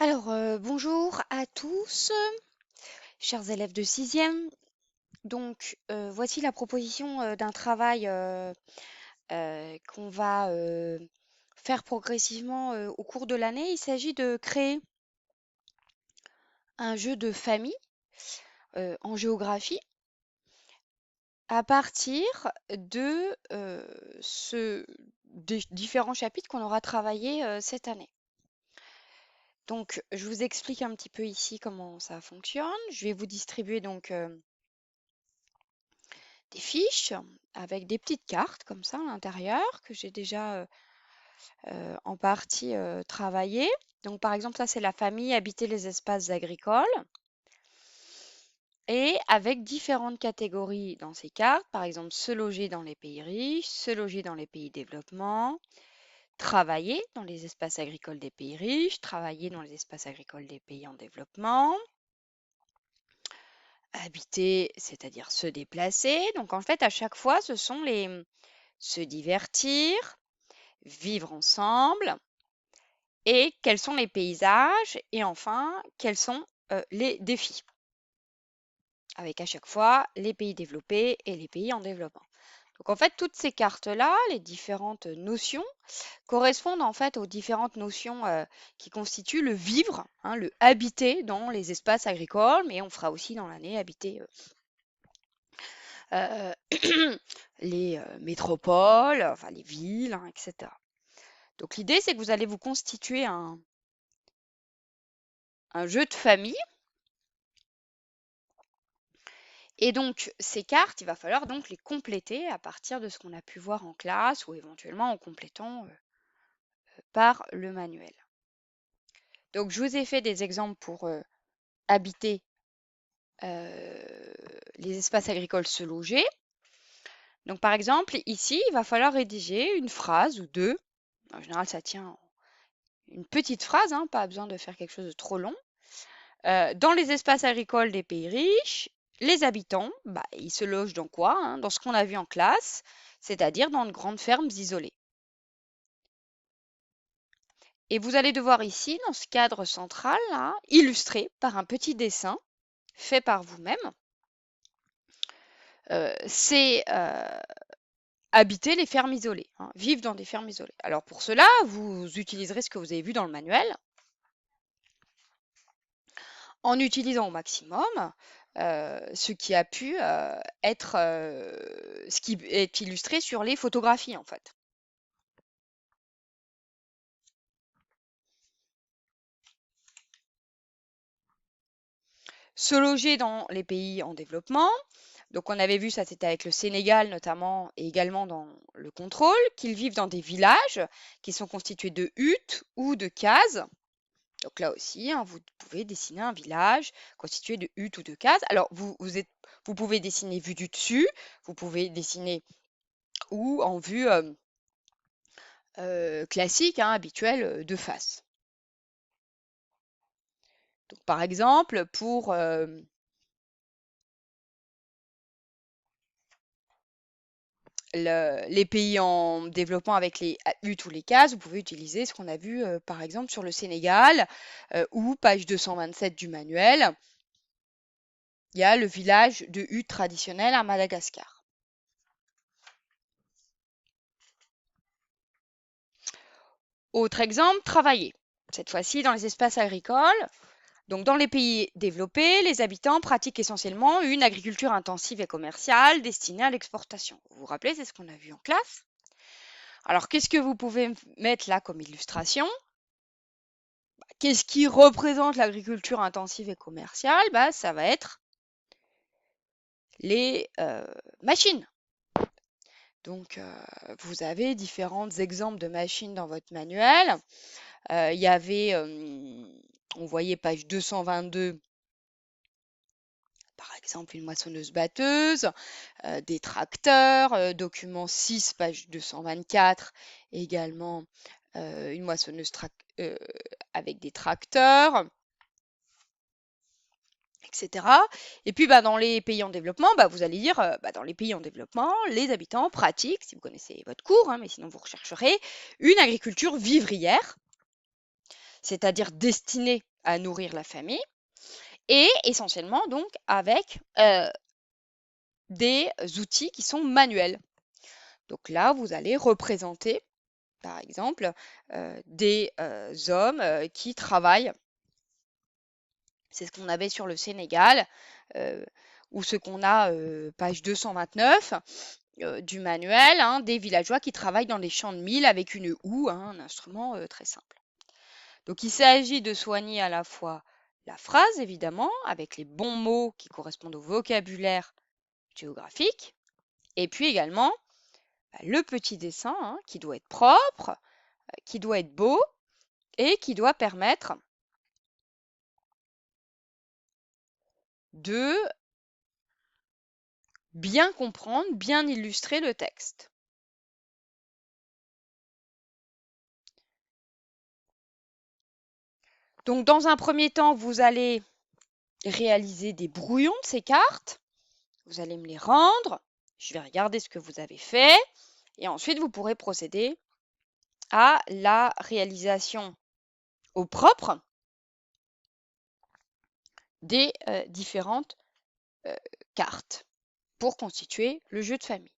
Alors, bonjour à tous, chers élèves de sixième. Donc, voici la proposition d'un travail qu'on va faire progressivement au cours de l'année. Il s'agit de créer un jeu de famille en géographie à partir de des différents chapitres qu'on aura travaillés cette année. Donc, je vous explique un petit peu ici comment ça fonctionne. Je vais vous distribuer donc des fiches avec des petites cartes comme ça à l'intérieur que j'ai déjà en partie travaillées. Donc par exemple, ça c'est la famille habiter les espaces agricoles et avec différentes catégories dans ces cartes. Par exemple, se loger dans les pays riches, se loger dans les pays développement, travailler dans les espaces agricoles des pays riches, travailler dans les espaces agricoles des pays en développement, habiter, c'est-à-dire se déplacer. Donc en fait, à chaque fois, ce sont les se divertir, vivre ensemble et quels sont les paysages et enfin quels sont les défis avec à chaque fois les pays développés et les pays en développement. Donc en fait toutes ces cartes-là, les différentes notions correspondent en fait aux différentes notions qui constituent le vivre, hein, le habiter dans les espaces agricoles, mais on fera aussi dans l'année habiter euh, les métropoles, enfin les villes, hein, etc. Donc l'idée, c'est que vous allez vous constituer un jeu de famille. Et donc, ces cartes, il va falloir donc les compléter à partir de ce qu'on a pu voir en classe ou éventuellement en complétant par le manuel. Donc, je vous ai fait des exemples pour habiter les espaces agricoles, se loger. Donc, par exemple, ici, il va falloir rédiger une phrase ou deux. En général, ça tient une petite phrase, hein, pas besoin de faire quelque chose de trop long. Dans les espaces agricoles des pays riches, les habitants, bah, ils se logent dans quoi, hein? Dans ce qu'on a vu en classe, c'est-à-dire dans de grandes fermes isolées. Et vous allez devoir ici, dans ce cadre central, là, illustrer par un petit dessin fait par vous-même, c'est habiter les fermes isolées, hein, vivre dans des fermes isolées. Alors pour cela, vous utiliserez ce que vous avez vu dans le manuel, en utilisant au maximum ce qui a pu être, ce qui est illustré sur les photographies en fait. Se loger dans les pays en développement. Donc on avait vu ça, c'était avec le Sénégal notamment, et également dans le contrôle, qu'ils vivent dans des villages qui sont constitués de huttes ou de cases. Donc là aussi, hein, vous pouvez dessiner un village constitué de huttes ou de cases. Alors vous pouvez dessiner vue du dessus, vous pouvez dessiner ou en vue classique, hein, habituelle de face. Donc par exemple, pour les pays en développement avec les huttes ou les cases, vous pouvez utiliser ce qu'on a vu par exemple sur le Sénégal ou page 227 du manuel. Il y a le village de huttes traditionnelles à Madagascar. Autre exemple, travailler. Cette fois-ci dans les espaces agricoles. Donc dans les pays développés, les habitants pratiquent essentiellement une agriculture intensive et commerciale destinée à l'exportation. Vous vous rappelez, c'est ce qu'on a vu en classe. Alors qu'est-ce que vous pouvez mettre là comme illustration? Qu'est-ce qui représente l'agriculture intensive et commerciale? Bah, ça va être les machines. Donc, vous avez différents exemples de machines dans votre manuel. Il y avait, on voyait page 222, par exemple, une moissonneuse-batteuse, des tracteurs, document 6, page 224, également une moissonneuse avec des tracteurs, etc. Et puis bah, dans les pays en développement, bah, vous allez dire, dans les pays en développement, les habitants pratiquent, si vous connaissez votre cours, hein, mais sinon vous rechercherez, une agriculture vivrière, c'est-à-dire destinée à nourrir la famille, et essentiellement donc avec des outils qui sont manuels. Donc là, vous allez représenter, par exemple, des hommes qui travaillent. C'est ce qu'on avait sur le Sénégal, ou ce qu'on a, page 229 du manuel, hein, des villageois qui travaillent dans les champs de mil avec une houe, hein, un instrument très simple. Donc il s'agit de soigner à la fois la phrase, évidemment, avec les bons mots qui correspondent au vocabulaire géographique, et puis également le petit dessin, hein, qui doit être propre, qui doit être beau et qui doit permettre de bien comprendre, bien illustrer le texte. Donc dans un premier temps, vous allez réaliser des brouillons de ces cartes. Vous allez me les rendre. Je vais regarder ce que vous avez fait. Et ensuite, vous pourrez procéder à la réalisation au propre des différentes cartes pour constituer le jeu de famille.